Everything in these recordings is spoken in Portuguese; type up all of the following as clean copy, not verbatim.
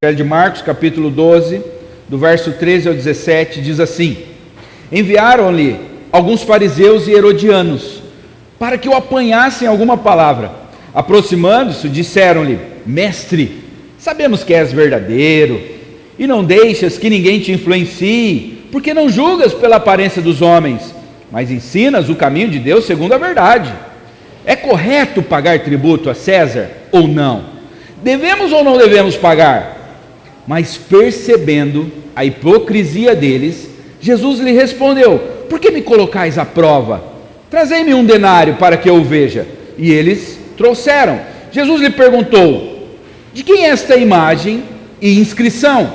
Evangelho de Marcos, capítulo 12, do verso 13 ao 17, diz assim: enviaram-lhe alguns fariseus e herodianos, para que o apanhassem alguma palavra. Aproximando-se, disseram-lhe: mestre, sabemos que és verdadeiro, e não deixas que ninguém te influencie, porque não julgas pela aparência dos homens, mas ensinas o caminho de Deus segundo a verdade. É correto pagar tributo a César ou não? Devemos ou não devemos pagar? Mas percebendo a hipocrisia deles, Jesus lhe respondeu: por que me colocais à prova? Trazei-me um denário para que eu o veja. E eles trouxeram. Jesus lhe perguntou: de quem é esta imagem e inscrição?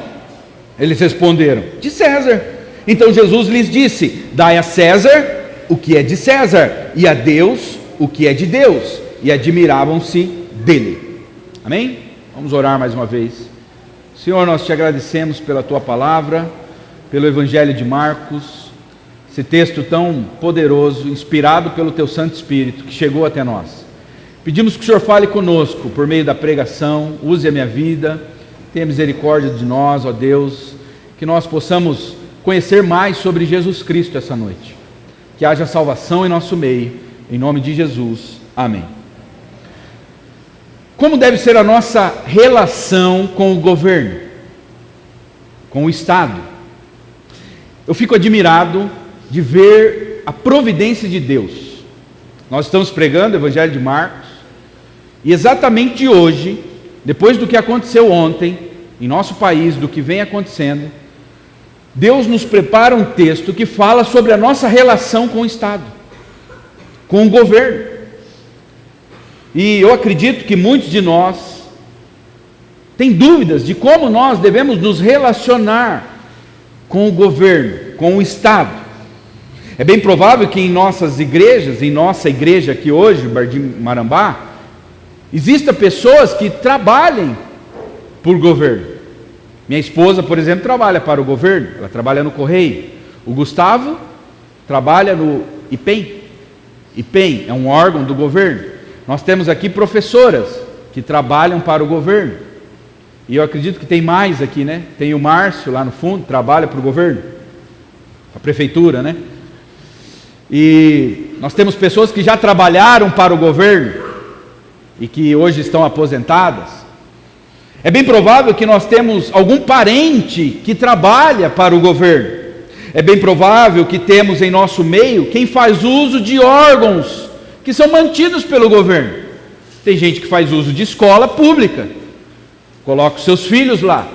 Eles responderam: de César. Então Jesus lhes disse: dai a César o que é de César, e a Deus o que é de Deus. E admiravam-se dele. Amém? Vamos orar mais uma vez. Senhor, nós te agradecemos pela tua palavra, pelo Evangelho de Marcos, esse texto tão poderoso, inspirado pelo teu Santo Espírito, que chegou até nós. Pedimos que o Senhor fale conosco por meio da pregação, use a minha vida, tenha misericórdia de nós, ó Deus, que nós possamos conhecer mais sobre Jesus Cristo essa noite. Que haja salvação em nosso meio, em nome de Jesus. Amém. Como deve ser a nossa relação com o governo, com o Estado? Eu fico admirado de ver a providência de Deus. Nós estamos pregando o Evangelho de Marcos, e exatamente hoje, depois do que aconteceu ontem, em nosso país, do que vem acontecendo, Deus nos prepara um texto que fala sobre a nossa relação com o Estado, com o governo. E eu acredito que muitos de nós têm dúvidas de como nós devemos nos relacionar com o governo, com o Estado. É bem provável que em nossas igrejas, em nossa igreja aqui hoje, Bardim Marambá, existam pessoas que trabalhem por governo. Minha esposa, por exemplo, trabalha para o governo, ela trabalha no Correio. O Gustavo trabalha no IPEM. IPEM é um órgão do governo. Nós temos aqui professoras que trabalham para o governo. E eu acredito que tem mais aqui, né? Tem o Márcio lá no fundo, trabalha para o governo, a prefeitura, né? E nós temos pessoas que já trabalharam para o governo e que hoje estão aposentadas. É bem provável que nós temos algum parente que trabalha para o governo. É bem provável que temos em nosso meio quem faz uso de órgãos que são mantidos pelo governo. Tem gente que faz uso de escola pública, coloca os seus filhos lá.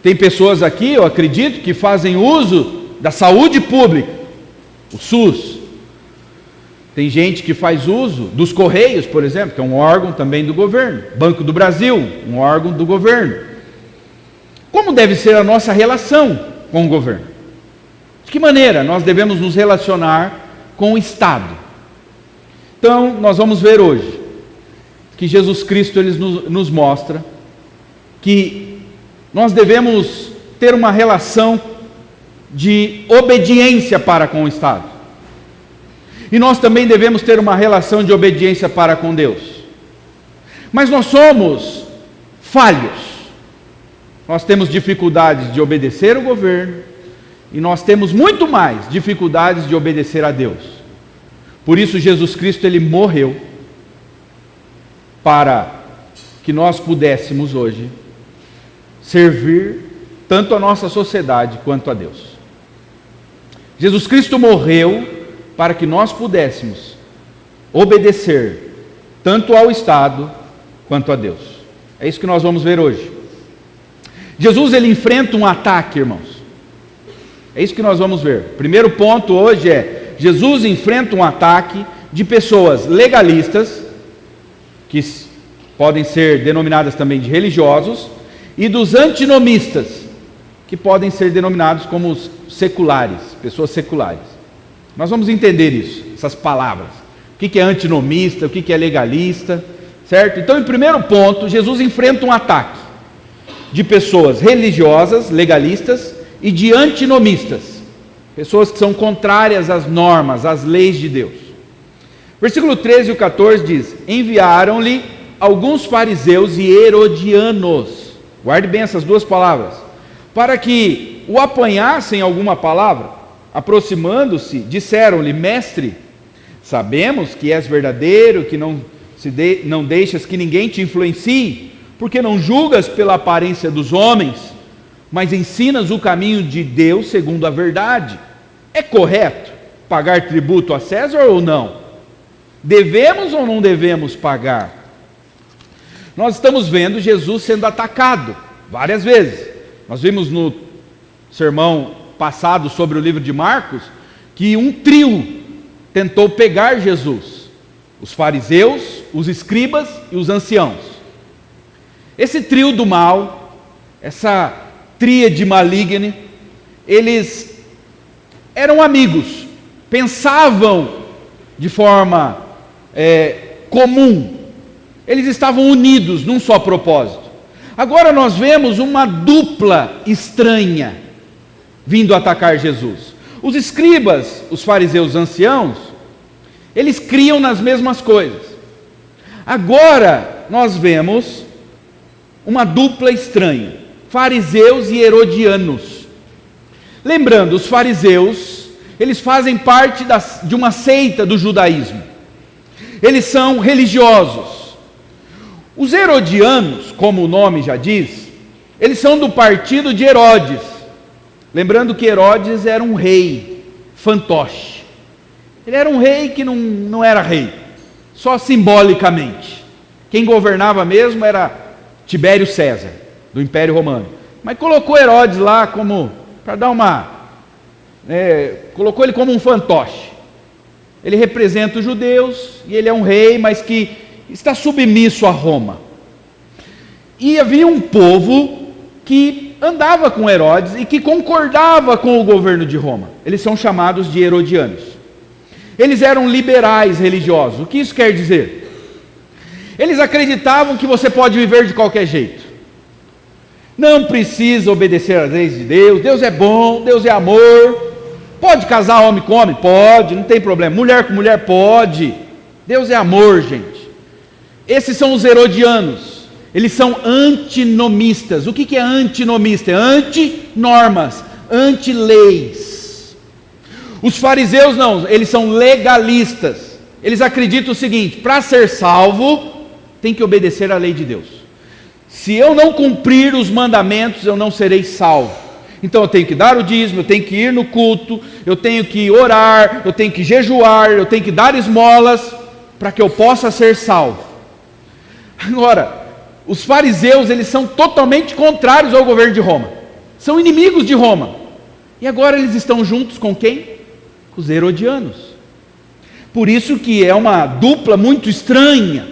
Tem pessoas aqui, eu acredito, que fazem uso da saúde pública, o SUS. Tem gente que faz uso dos Correios, por exemplo, que é um órgão também do governo. Banco do Brasil, um órgão do governo. Como deve ser a nossa relação com o governo? De que maneira nós devemos nos relacionar com o Estado? Então, nós vamos ver hoje que Jesus Cristo ele nos mostra que nós devemos ter uma relação de obediência para com o Estado. E nós também devemos ter uma relação de obediência para com Deus. Mas nós somos falhos. Nós temos dificuldades de obedecer o governo e nós temos muito mais dificuldades de obedecer a Deus. Por isso Jesus Cristo ele morreu para que nós pudéssemos hoje servir tanto a nossa sociedade quanto a Deus. Jesus Cristo morreu para que nós pudéssemos obedecer tanto ao Estado quanto a Deus. É isso que nós vamos ver hoje. Jesus ele enfrenta um ataque, irmãos. É isso que nós vamos ver. Primeiro ponto hoje é: Jesus enfrenta um ataque de pessoas legalistas, que podem ser denominadas também de religiosos, e dos antinomistas, que podem ser denominados como os seculares, pessoas seculares. Nós vamos entender isso, essas palavras. O que é antinomista, o que é legalista, certo? Então, em primeiro ponto, Jesus enfrenta um ataque de pessoas religiosas, legalistas, e de antinomistas, pessoas que são contrárias às normas, às leis de Deus. Versículo 13 e 14 diz: enviaram-lhe alguns fariseus e herodianos. Guarde bem essas duas palavras. Para que o apanhassem alguma palavra, aproximando-se, disseram-lhe: Mestre, sabemos que és verdadeiro, que não deixas que ninguém te influencie, porque não julgas pela aparência dos homens, mas ensinas o caminho de Deus segundo a verdade. É correto pagar tributo a César ou não? Devemos ou não devemos pagar? Nós estamos vendo Jesus sendo atacado várias vezes. Nós vimos no sermão passado sobre o livro de Marcos que um trio tentou pegar Jesus: os fariseus, os escribas e os anciãos. Esse trio do mal, essa tríade maligna, eles eram amigos, pensavam de forma comum, eles estavam unidos num só propósito. Agora nós vemos uma dupla estranha vindo atacar Jesus. Os escribas, os fariseus anciãos, eles criam nas mesmas coisas. Agora nós vemos uma dupla estranha: fariseus e herodianos. Lembrando, os fariseus, eles fazem parte de uma seita do judaísmo. Eles são religiosos. Os herodianos, como o nome já diz, eles são do partido de Herodes. Lembrando que Herodes era um rei fantoche. Ele era um rei que não era rei, só simbolicamente. Quem governava mesmo era Tibério César, do Império Romano. Mas colocou Herodes lá como, para dar colocou ele como um fantoche. Ele representa os judeus, e ele é um rei, mas que está submisso a Roma. E havia um povo que andava com Herodes e que concordava com o governo de Roma. Eles são chamados de herodianos. Eles eram liberais religiosos. O que isso quer dizer? Eles acreditavam que você pode viver de qualquer jeito. Não precisa obedecer às leis de Deus. Deus é bom, Deus é amor. Pode casar homem com homem? Pode, não tem problema. Mulher com mulher? Pode. Deus é amor, gente. Esses são os herodianos. Eles são antinomistas. O que é antinomista? É anti-normas, anti-leis. Os fariseus não, eles são legalistas. Eles acreditam o seguinte: para ser salvo, tem que obedecer à lei de Deus. Se eu não cumprir os mandamentos, eu não serei salvo. Então eu tenho que dar o dízimo, eu tenho que ir no culto, eu tenho que orar, eu tenho que jejuar, eu tenho que dar esmolas, para que eu possa ser salvo. Agora, os fariseus, eles são totalmente contrários ao governo de Roma. São inimigos de Roma. E agora eles estão juntos com quem? Com os herodianos. Por isso que é uma dupla muito estranha.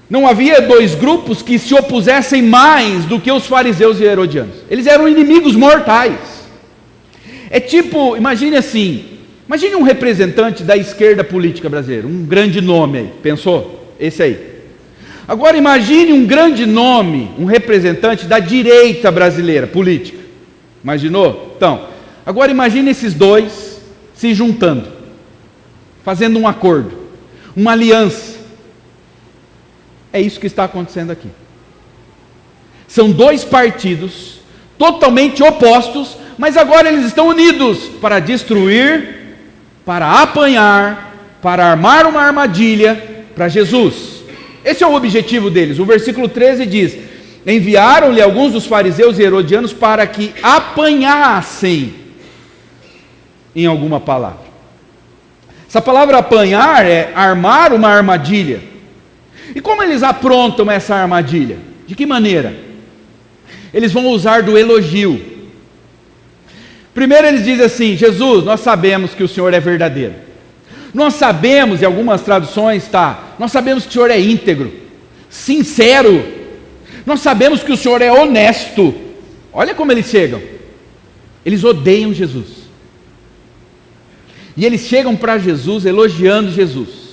Não havia dois grupos que se opusessem mais do que os fariseus e herodianos. Eles eram inimigos mortais. É tipo, imagine assim, imagine um representante da esquerda política brasileira, um grande nome aí, pensou? Esse aí. Agora imagine um grande nome, um representante da direita brasileira política. Imaginou? Então, agora imagine esses dois se juntando, fazendo um acordo, uma aliança. É isso que está acontecendo aqui. São dois partidos totalmente opostos, mas agora eles estão unidos para destruir, para apanhar, para armar uma armadilha para Jesus. Esse é o objetivo deles. O versículo 13 diz: enviaram-lhe alguns dos fariseus e herodianos para que apanhassem em alguma palavra. Essa palavra apanhar é armar uma armadilha. E como eles aprontam essa armadilha? De que maneira? Eles vão usar do elogio. Primeiro eles dizem assim: Jesus, nós sabemos que o Senhor é verdadeiro. Nós sabemos, em algumas traduções está, nós sabemos que o Senhor é íntegro, sincero. Nós sabemos que o Senhor é honesto. Olha como eles chegam. Eles odeiam Jesus. E eles chegam para Jesus elogiando Jesus.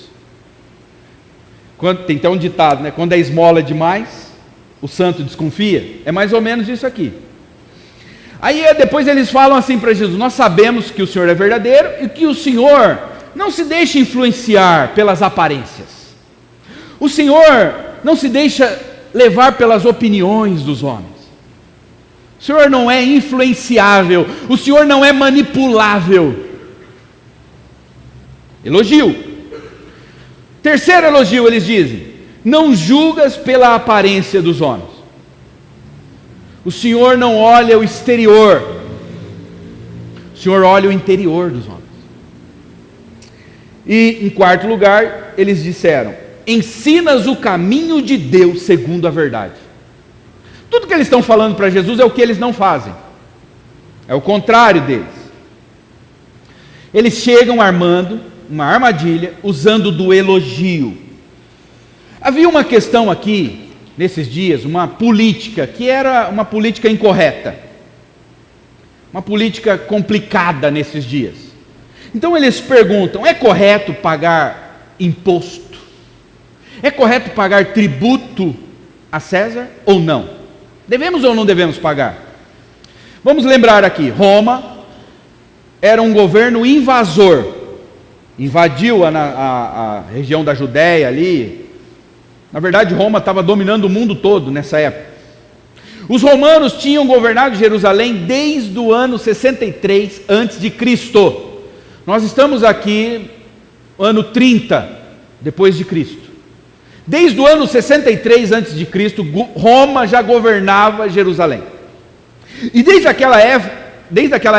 Tem até um ditado, né? Quando a esmola é demais, o santo desconfia. É mais ou menos isso aqui. Aí depois eles falam assim para Jesus: nós sabemos que o Senhor é verdadeiro e que o Senhor não se deixa influenciar pelas aparências. O Senhor não se deixa levar pelas opiniões dos homens. O Senhor não é influenciável, o Senhor não é manipulável. Elogio. Terceiro elogio, eles dizem: não julgas pela aparência dos homens. O Senhor não olha o exterior, o Senhor olha o interior dos homens. E em quarto lugar, eles disseram: ensinas o caminho de Deus segundo a verdade. Tudo que eles estão falando para Jesus é o que eles não fazem, é o contrário deles. Eles chegam armando uma armadilha, usando do elogio. Havia uma questão aqui, nesses dias, uma política, que era uma política incorreta, uma política complicada nesses dias. Então eles perguntam: é correto pagar imposto? É correto pagar tributo a César ou não? Devemos ou não devemos pagar? Vamos lembrar aqui, Roma era um governo invasor, invadiu a região da Judéia ali. Na verdade, Roma estava dominando o mundo todo nessa época. Os romanos tinham governado Jerusalém desde o ano 63 a.C. Nós estamos aqui no ano 30 depois de Cristo. Desde o ano 63 a.C., Roma já governava Jerusalém. E desde aquela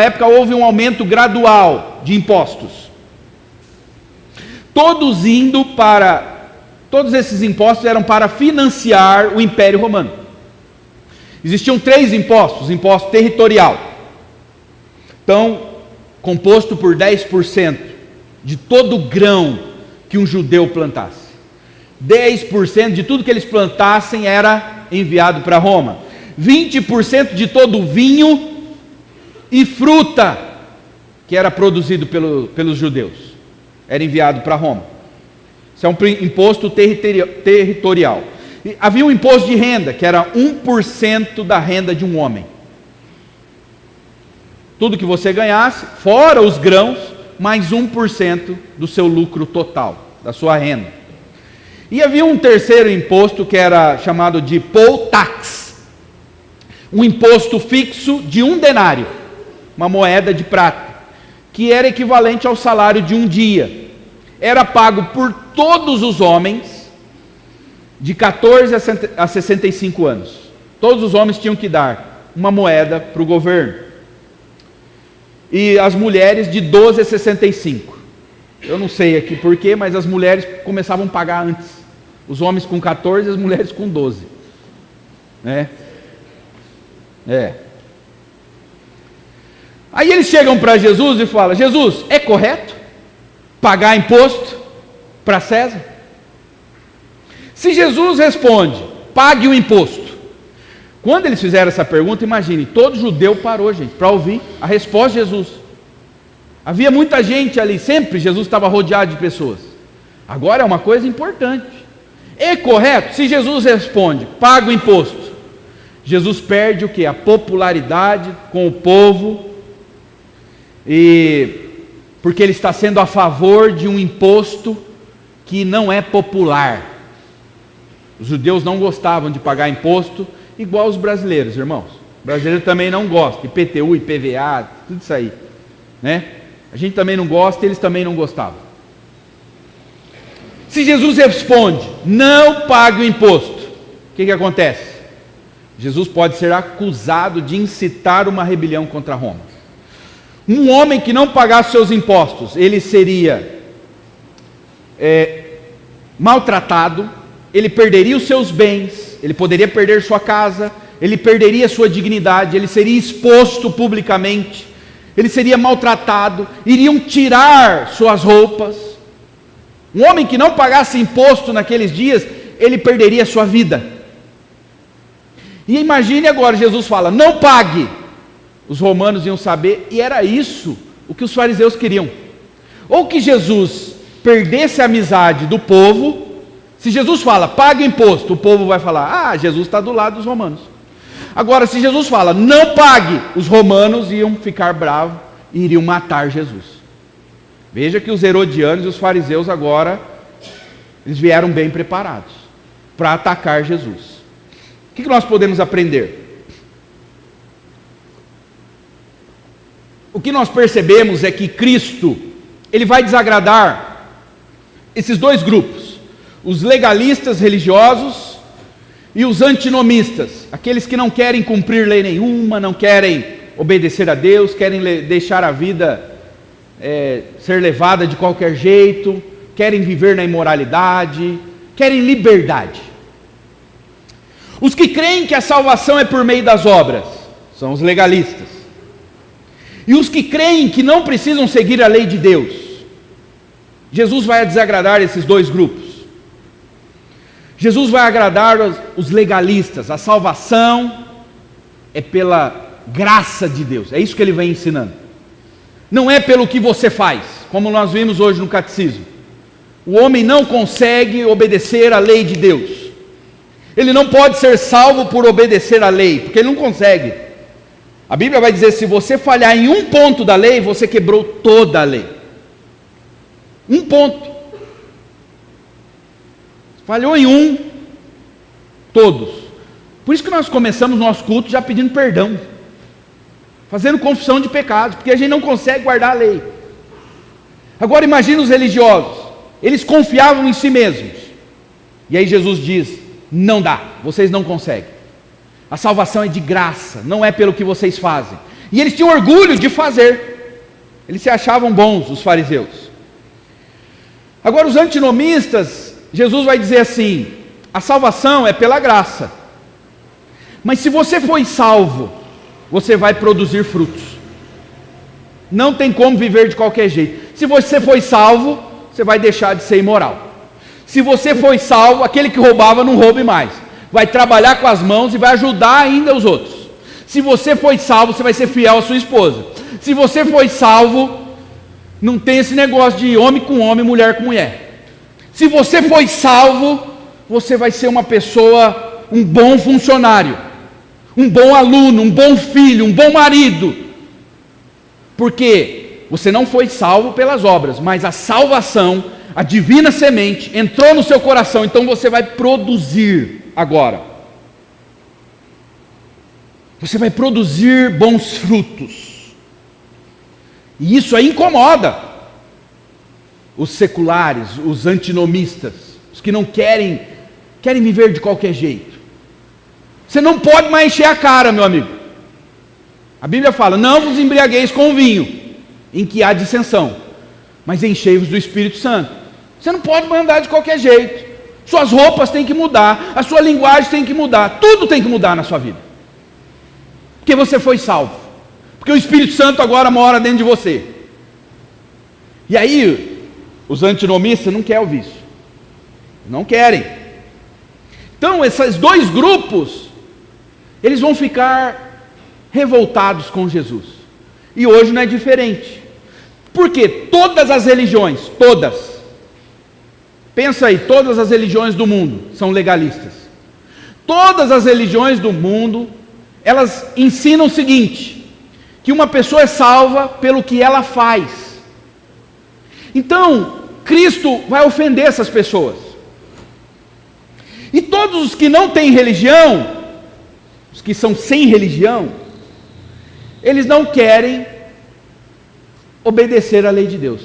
época houve um aumento gradual de impostos. Todos esses impostos eram para financiar o Império Romano. Existiam 3 impostos: imposto territorial, então, composto por 10% de todo o grão que um judeu plantasse. 10% de tudo que eles plantassem era enviado para Roma. 20% de todo o vinho e fruta que era produzido pelos judeus era enviado para Roma. Isso é um imposto territorial. E havia um imposto de renda, que era 1% da renda de um homem. Tudo que você ganhasse, fora os grãos, mais 1% do seu lucro total, da sua renda. E havia um terceiro imposto que era chamado de poll tax, um imposto fixo de 1 denário, uma moeda de prata, que era equivalente ao salário de um dia. Era pago por todos os homens de 14 a 65 anos. Todos os homens tinham que dar uma moeda para o governo. E as mulheres de 12 a 65. Eu não sei aqui porquê, mas as mulheres começavam a pagar antes. Os homens com 14 e as mulheres com 12. Né? Aí eles chegam para Jesus e falam: Jesus, é correto pagar imposto para César? Se Jesus responde: pague o imposto. Quando eles fizeram essa pergunta, imagine, todo judeu parou, gente, para ouvir a resposta de Jesus. Havia muita gente ali, sempre Jesus estava rodeado de pessoas. Agora é uma coisa importante: é correto? Se Jesus responde: paga o imposto, Jesus perde o quê? A popularidade com o povo, porque ele está sendo a favor de um imposto que não é popular. Os judeus não gostavam de pagar imposto, igual os brasileiros, irmãos. O brasileiro também não gosta, IPTU, IPVA, tudo isso aí, né? A gente também não gosta, eles também não gostavam. Se Jesus responde: não pague o imposto, o que acontece? Jesus pode ser acusado de incitar uma rebelião contra Roma. Um homem que não pagasse seus impostos, ele seria maltratado, ele perderia os seus bens, ele poderia perder sua casa, ele perderia sua dignidade, ele seria exposto publicamente, ele seria maltratado, iriam tirar suas roupas. Um homem que não pagasse imposto naqueles dias, ele perderia sua vida. E imagine agora, Jesus fala: não pague. Os romanos iam saber, e era isso o que os fariseus queriam. Ou que Jesus perdesse a amizade do povo. Se Jesus fala: pague imposto, o povo vai falar: ah, Jesus está do lado dos romanos. Agora, se Jesus fala: não pague, os romanos iam ficar bravos e iriam matar Jesus. Veja que os herodianos e os fariseus agora, eles vieram bem preparados para atacar Jesus. O que nós podemos aprender? O que nós percebemos é que Cristo, Ele vai desagradar esses dois grupos, os legalistas religiosos e os antinomistas, aqueles que não querem cumprir lei nenhuma, não querem obedecer a Deus, querem deixar a vida ser levada de qualquer jeito, querem viver na imoralidade, querem liberdade. Os que creem que a salvação é por meio das obras são os legalistas. E os que creem que não precisam seguir a lei de Deus, Jesus vai desagradar esses dois grupos. Jesus vai agradar os legalistas. A salvação é pela graça de Deus. É isso que ele vem ensinando. Não é pelo que você faz, como nós vimos hoje no catecismo. O homem não consegue obedecer à lei de Deus. Ele não pode ser salvo por obedecer à lei, porque ele não consegue. A Bíblia vai dizer, se você falhar em um ponto da lei, você quebrou toda a lei. Um ponto. Falhou em um, todos. Por isso que nós começamos nosso culto já pedindo perdão, fazendo confissão de pecados, porque a gente não consegue guardar a lei. Agora imagine os religiosos, eles confiavam em si mesmos, e aí Jesus diz, não dá, vocês não conseguem, a salvação é de graça, não é pelo que vocês fazem, e eles tinham orgulho de fazer, eles se achavam bons, os fariseus. Agora os antinomistas, Jesus vai dizer assim, a salvação é pela graça, mas se você foi salvo, você vai produzir frutos, não tem como viver de qualquer jeito. Se você foi salvo, você vai deixar de ser imoral. Se você foi salvo, aquele que roubava não roube mais, vai trabalhar com as mãos e vai ajudar ainda os outros. Se você foi salvo, você vai ser fiel à sua esposa. Se você foi salvo, não tem esse negócio de homem com homem, mulher com mulher. Se você foi salvo, você vai ser uma pessoa, um bom funcionário, um bom aluno, um bom filho, um bom marido, porque você não foi salvo pelas obras, mas a salvação, a divina semente, entrou no seu coração, então você vai produzir agora. Você vai produzir bons frutos, e isso aí incomoda os seculares, os antinomistas, os que não querem viver de qualquer jeito. Você não pode mais encher a cara, meu amigo. A Bíblia fala, não vos embriagueis com vinho, em que há dissensão, mas enchei-vos do Espírito Santo. Você não pode mais andar de qualquer jeito. Suas roupas têm que mudar, a sua linguagem tem que mudar, tudo tem que mudar na sua vida. Porque você foi salvo. Porque o Espírito Santo agora mora dentro de você. E aí, os antinomistas não querem ouvir isso. Não querem. Então, esses dois grupos, eles vão ficar revoltados com Jesus. E hoje não é diferente. Porque todas as religiões, todas, pensa aí, todas as religiões do mundo são legalistas. Todas as religiões do mundo, elas ensinam o seguinte, que uma pessoa é salva pelo que ela faz. Então, Cristo vai ofender essas pessoas. E todos os que não têm religião, os que são sem religião, eles não querem obedecer à lei de Deus.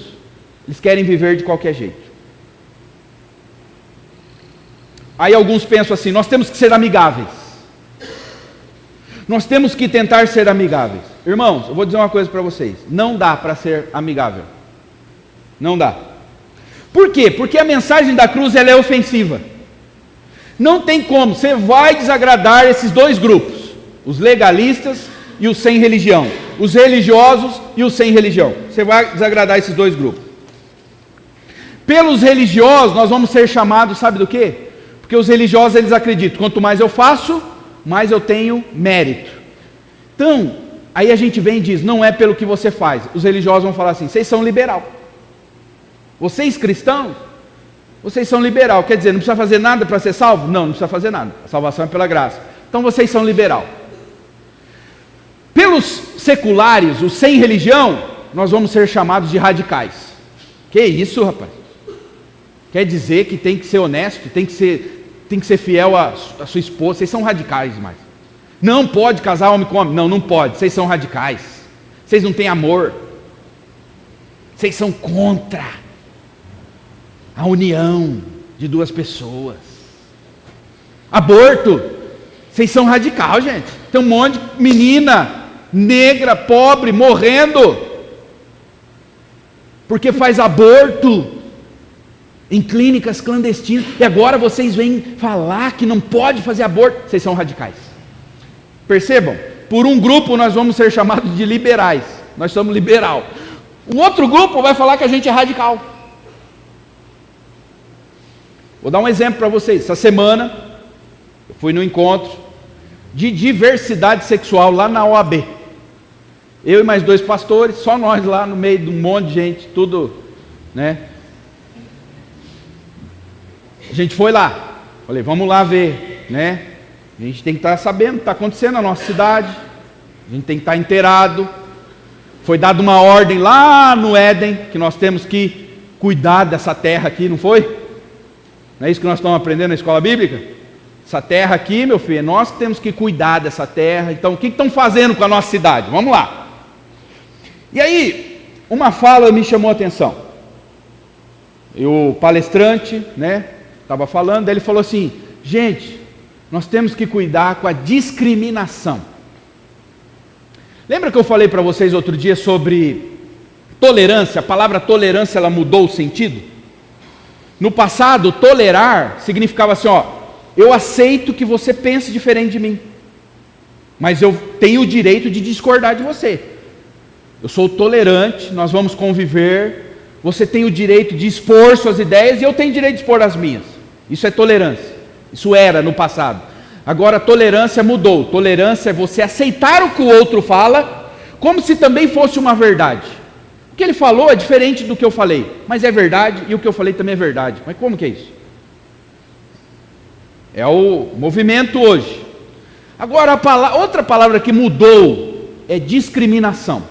Eles querem viver de qualquer jeito. Aí alguns pensam assim, nós temos que ser amigáveis. Nós temos que tentar ser amigáveis. Irmãos, eu vou dizer uma coisa para vocês. Não dá para ser amigável. Não dá. Por quê? Porque a mensagem da cruz ela é ofensiva. Não tem como. Você vai desagradar esses dois grupos. Os legalistas e os sem religião. Os religiosos e os sem religião. Você vai desagradar esses dois grupos. Pelos religiosos nós vamos ser chamados, sabe do quê? Porque os religiosos eles acreditam, quanto mais eu faço, mais eu tenho mérito. Então, aí a gente vem e diz, não é pelo que você faz. Os religiosos vão falar assim, vocês são liberal. Vocês cristãos, vocês são liberal. Quer dizer, não precisa fazer nada para ser salvo? Não, não precisa fazer nada. A salvação é pela graça. Então vocês são liberal. Pelos seculares, os sem religião, nós vamos ser chamados de radicais. Que isso, rapaz? Quer dizer que tem que ser honesto, tem que ser tem que ser fiel à sua esposa. Vocês são radicais demais. Não pode casar homem com homem. Não, não pode. Vocês são radicais. Vocês não têm amor. Vocês são contra a união de duas pessoas. Aborto. Vocês são radical, gente. Tem um monte de menina negra, pobre, morrendo porque faz aborto em clínicas clandestinas. E agora vocês vêm falar que não pode fazer aborto. Vocês são radicais. Percebam, por um grupo nós vamos ser chamados de liberais. Nós somos liberal. O outro grupo vai falar que a gente é radical. Vou dar um exemplo para vocês. Essa semana eu fui no encontro de diversidade sexual lá na OAB. Eu e mais 2 pastores, só nós lá no meio de um monte de gente, tudo, né? A gente foi lá. Falei, vamos lá ver, né? A gente tem que estar sabendo o que está acontecendo na nossa cidade. A gente tem que estar inteirado. Foi dada uma ordem lá no Éden, que nós temos que cuidar dessa terra aqui, não foi? Não é isso que nós estamos aprendendo na escola bíblica? Essa terra aqui, meu filho, é nós que temos que cuidar dessa terra. Então, o que estão fazendo com a nossa cidade? Vamos lá. E aí, uma fala me chamou a atenção. E o palestrante, né, estava falando, ele falou assim, gente, nós temos que cuidar com a discriminação. Lembra que eu falei para vocês outro dia sobre tolerância? A palavra tolerância, ela mudou o sentido? No passado, tolerar significava assim, ó, eu aceito que você pense diferente de mim, mas eu tenho o direito de discordar de você. Eu sou tolerante, nós vamos conviver, você tem o direito de expor suas ideias e eu tenho o direito de expor as minhas. Isso é tolerância. Isso era no passado. Agora a tolerância mudou. Tolerância é você aceitar o que o outro fala, como se também fosse uma verdade. O que ele falou é diferente do que eu falei, mas é verdade e o que eu falei também é verdade. Mas como que é isso? É o movimento hoje. Agora outra palavra que mudou é discriminação.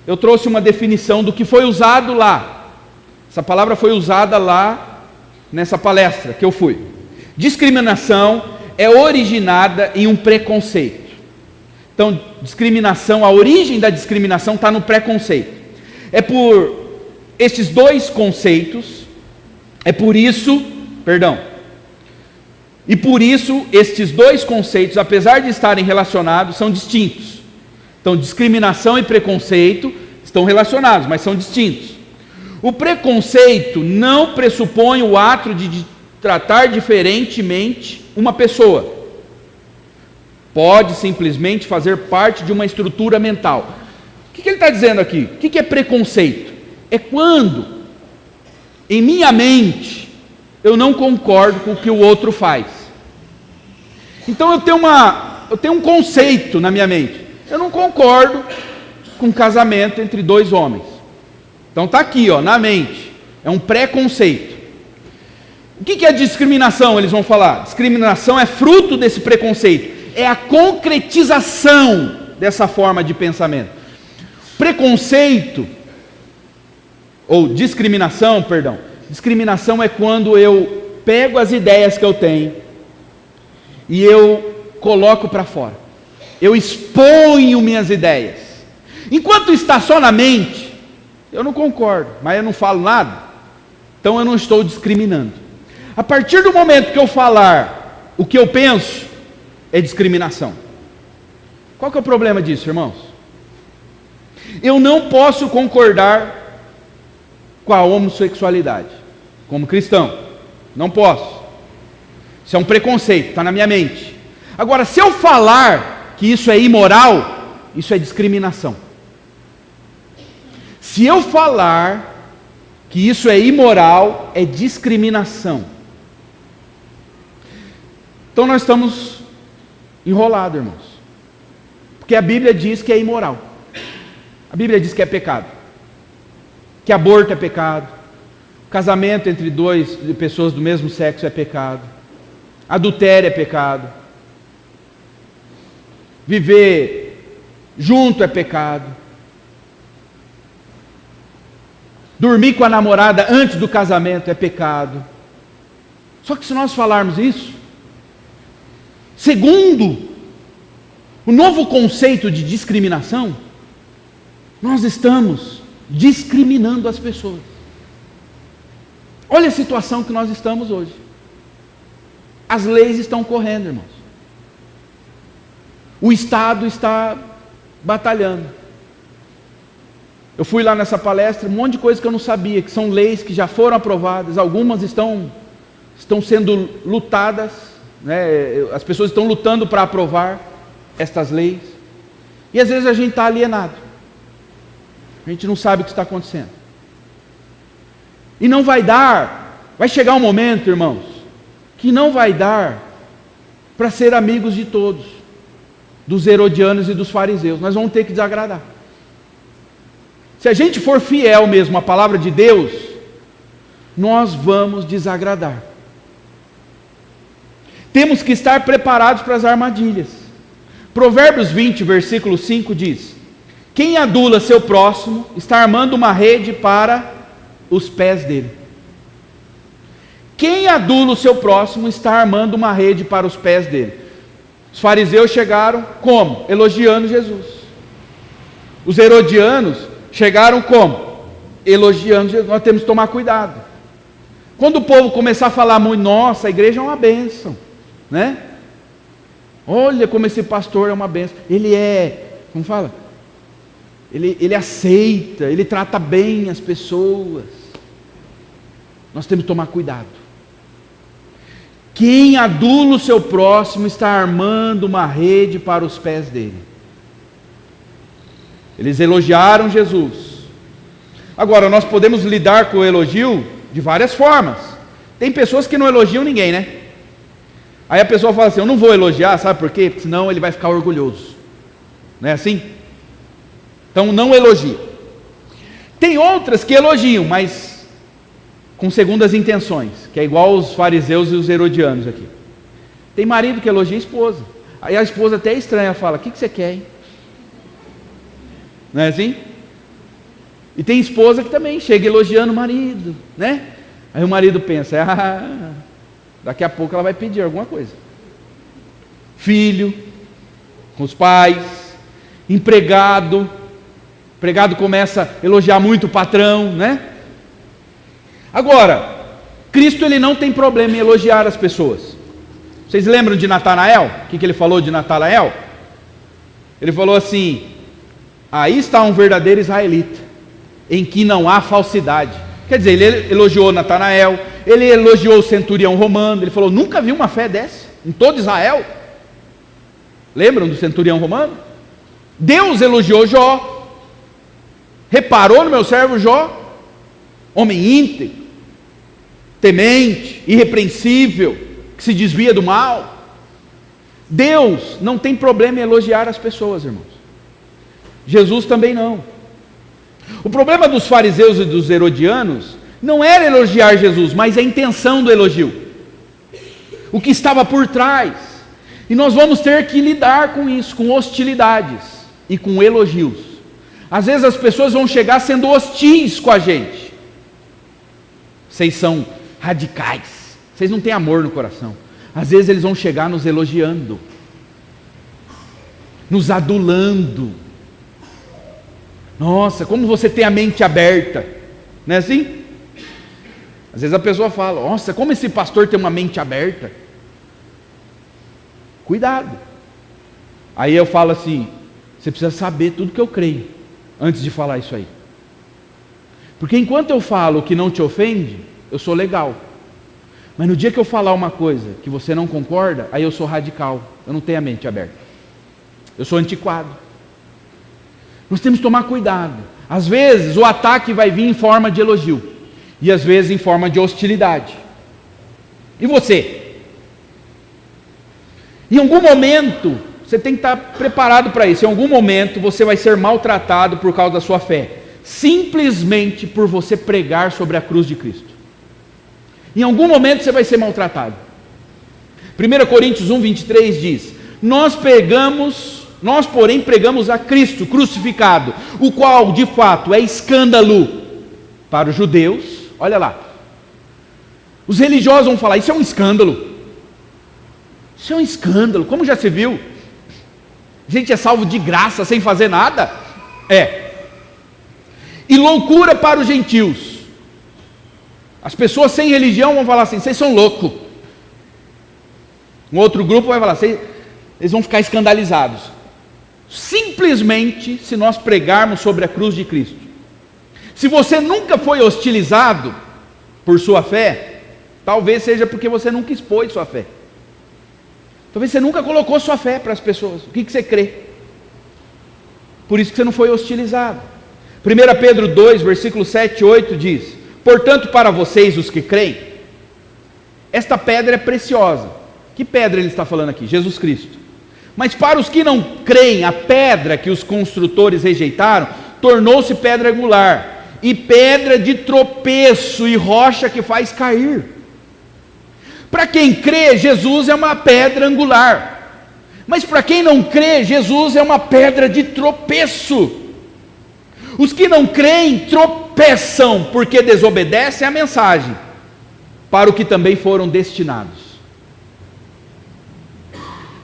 Eu trouxe uma definição do que foi usado lá. Essa palavra foi usada lá nessa palestra que eu fui. Discriminação é originada em um preconceito. Então, discriminação, a origem da discriminação está no preconceito. É por esses 2 conceitos, e por isso estes 2 conceitos, apesar de estarem relacionados, são distintos. Então, discriminação e preconceito estão relacionados, mas são distintos. O preconceito não pressupõe o ato de tratar diferentemente uma pessoa. Pode simplesmente fazer parte de uma estrutura mental. O que ele está dizendo aqui? O que é preconceito? É quando, em minha mente, eu não concordo com o que o outro faz. Então eu tenho um conceito na minha mente. Eu não concordo com casamento entre 2 homens. Então está aqui, ó, na mente. É um preconceito. O que é discriminação? Eles vão falar. Discriminação é fruto desse preconceito. É a concretização dessa forma de pensamento. Preconceito, ou discriminação, perdão. Discriminação é quando eu pego as ideias que eu tenho e eu coloco para fora. Eu exponho minhas ideias. Enquanto está só na mente, eu não concordo, mas eu não falo nada, então eu não estou discriminando. A partir do momento que eu falar o que eu penso, é discriminação. Qual que é o problema disso, irmãos? Eu não posso concordar com a homossexualidade, como cristão. Não posso. Isso é um preconceito, está na minha mente. Agora, se eu falar que isso é imoral, isso é discriminação. Se eu falar que isso é imoral, é discriminação. Então nós estamos enrolados, irmãos. Porque a Bíblia diz que é imoral. A Bíblia diz que é pecado. Que aborto é pecado. Casamento entre 2 pessoas do mesmo sexo é pecado. Adultério é pecado. Viver junto é pecado. Dormir com a namorada antes do casamento é pecado. Só que se nós falarmos isso, segundo o novo conceito de discriminação, nós estamos discriminando as pessoas. Olha a situação que nós estamos hoje. As leis estão correndo, irmãos. O Estado está batalhando. Eu fui lá nessa palestra, um monte de coisa que eu não sabia, que são leis que já foram aprovadas, algumas estão sendo lutadas, né? As pessoas estão lutando para aprovar estas leis, e às vezes a gente está alienado, a gente não sabe o que está acontecendo, e não vai chegar um momento, irmãos, que não vai dar para ser amigos de todos, dos herodianos e dos fariseus. Nós vamos ter que desagradar. Se a gente for fiel mesmo à palavra de Deus, nós vamos desagradar. Temos que estar preparados para as armadilhas. Provérbios 20, versículo 5 diz: quem adula seu próximo está armando uma rede para os pés dele. Quem adula o seu próximo está armando uma rede para os pés dele. Os fariseus chegaram como? Elogiando Jesus. Os herodianos chegaram como? Elogiando Jesus. Nós temos que tomar cuidado. Quando o povo começar a falar muito, nossa, a igreja é uma bênção, né? Olha como esse pastor é uma bênção. Ele é, como fala? Ele aceita, ele trata bem as pessoas. Nós temos que tomar cuidado. Quem adula o seu próximo está armando uma rede para os pés dele. Eles elogiaram Jesus. Agora, nós podemos lidar com o elogio de várias formas. Tem pessoas que não elogiam ninguém, né? Aí a pessoa fala assim, eu não vou elogiar, sabe por quê? Porque senão ele vai ficar orgulhoso. Não é assim? Então não elogia. Tem outras que elogiam, mas com segundas intenções, que é igual os fariseus e os herodianos aqui. Tem marido que elogia a esposa. Aí a esposa até estranha, fala, o que você quer, hein? Não é assim? E tem esposa que também chega elogiando o marido, né? Aí o marido pensa, daqui a pouco ela vai pedir alguma coisa. Filho, com os pais, empregado começa a elogiar muito o patrão, né? Agora, Cristo ele não tem problema em elogiar as pessoas. Vocês lembram de Natanael? O que ele falou de Natanael? Ele falou assim, aí está um verdadeiro israelita, em que não há falsidade. Quer dizer, ele elogiou Natanael, ele elogiou o centurião romano, ele falou, nunca vi uma fé dessa, em todo Israel. Lembram do centurião romano? Deus elogiou Jó, reparou no meu servo Jó, homem íntegro, temente, irrepreensível, que se desvia do mal. Deus não tem problema em elogiar as pessoas, irmãos. Jesus também não. O problema dos fariseus e dos herodianos não era elogiar Jesus, mas a intenção do elogio, o que estava por trás. E nós vamos ter que lidar com isso, com hostilidades e com elogios. Às vezes as pessoas vão chegar sendo hostis com a gente. Vocês são radicais, vocês não têm amor no coração. Às vezes eles vão chegar nos elogiando, nos adulando. Nossa, como você tem a mente aberta, não é assim? Às vezes a pessoa fala, nossa, como esse pastor tem uma mente aberta. Cuidado. Aí eu falo assim, você precisa saber tudo que eu creio, antes de falar isso aí. Porque enquanto eu falo o que não te ofende, eu sou legal. Mas no dia que eu falar uma coisa que você não concorda, aí eu sou radical, eu não tenho a mente aberta. Eu sou antiquado. Nós temos que tomar cuidado. Às vezes o ataque vai vir em forma de elogio, e às vezes em forma de hostilidade. E você? Em algum momento, você tem que estar preparado para isso. Em algum momento você vai ser maltratado por causa da sua fé, simplesmente por você pregar sobre a cruz de Cristo. Em algum momento você vai ser maltratado. 1 Coríntios 1:23 diz, nós porém pregamos a Cristo crucificado, o qual de fato é escândalo para os judeus. Olha lá, os religiosos vão falar, isso é um escândalo. Isso é um escândalo. Como já se viu? A gente é salvo de graça, sem fazer nada? É. E loucura para os gentios. As pessoas sem religião vão falar assim: vocês são loucos. Um outro grupo vai falar: eles vão ficar escandalizados. Simplesmente se nós pregarmos sobre a cruz de Cristo. Se você nunca foi hostilizado por sua fé, talvez seja porque você nunca expôs sua fé. Talvez você nunca colocou sua fé para as pessoas. O que você crê? Por isso que você não foi hostilizado. 1 Pedro 2, versículo 7 e 8 diz: portanto, para vocês os que creem, esta pedra é preciosa. Que pedra ele está falando aqui? Jesus Cristo. Mas para os que não creem, a pedra que os construtores rejeitaram tornou-se pedra angular, e pedra de tropeço e rocha que faz cair. Para quem crê, Jesus é uma pedra angular. Mas para quem não crê, Jesus é uma pedra de tropeço. Os que não creem tropeçam porque desobedecem à mensagem, para o que também foram destinados.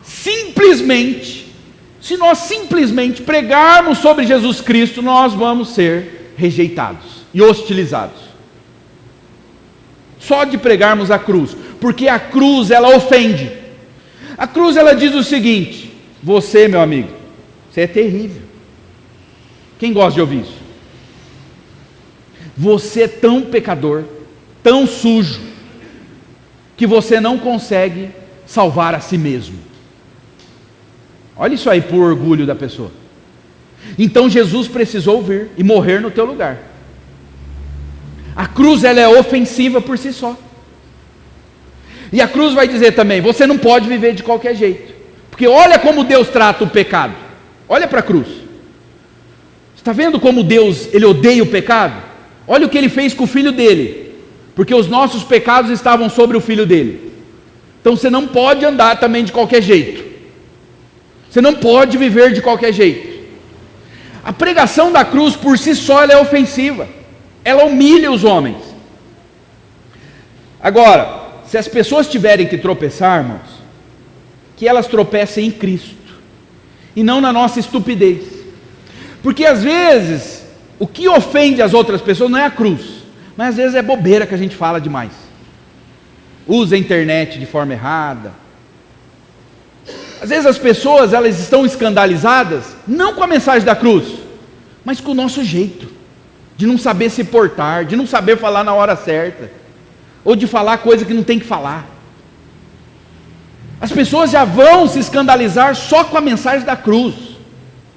Simplesmente, se nós simplesmente pregarmos sobre Jesus Cristo, nós vamos ser rejeitados e hostilizados. Só de pregarmos a cruz, porque a cruz ela ofende. A cruz ela diz o seguinte: você, meu amigo, você é terrível. Quem gosta de ouvir isso? Você é tão pecador, tão sujo, que você não consegue salvar a si mesmo. Olha isso aí por orgulho da pessoa. Então Jesus precisou vir e morrer no teu lugar. A cruz ela é ofensiva por si só. E a cruz vai dizer também: você não pode viver de qualquer jeito. Porque olha como Deus trata o pecado. Olha para a cruz. Está vendo como Deus ele odeia o pecado? Olha o que ele fez com o filho dele. Porque os nossos pecados estavam sobre o filho dele. Então você não pode andar também de qualquer jeito. Você não pode viver de qualquer jeito. A pregação da cruz por si só ela é ofensiva. Ela humilha os homens. Agora, se as pessoas tiverem que tropeçar, irmãos, que elas tropecem em Cristo e não na nossa estupidez. Porque às vezes o que ofende as outras pessoas não é a cruz, mas às vezes é bobeira que a gente fala demais. Usa a internet de forma errada. Às vezes as pessoas elas estão escandalizadas não com a mensagem da cruz, mas com o nosso jeito de não saber se portar, de não saber falar na hora certa, ou de falar coisa que não tem que falar. As pessoas já vão se escandalizar só com a mensagem da cruz.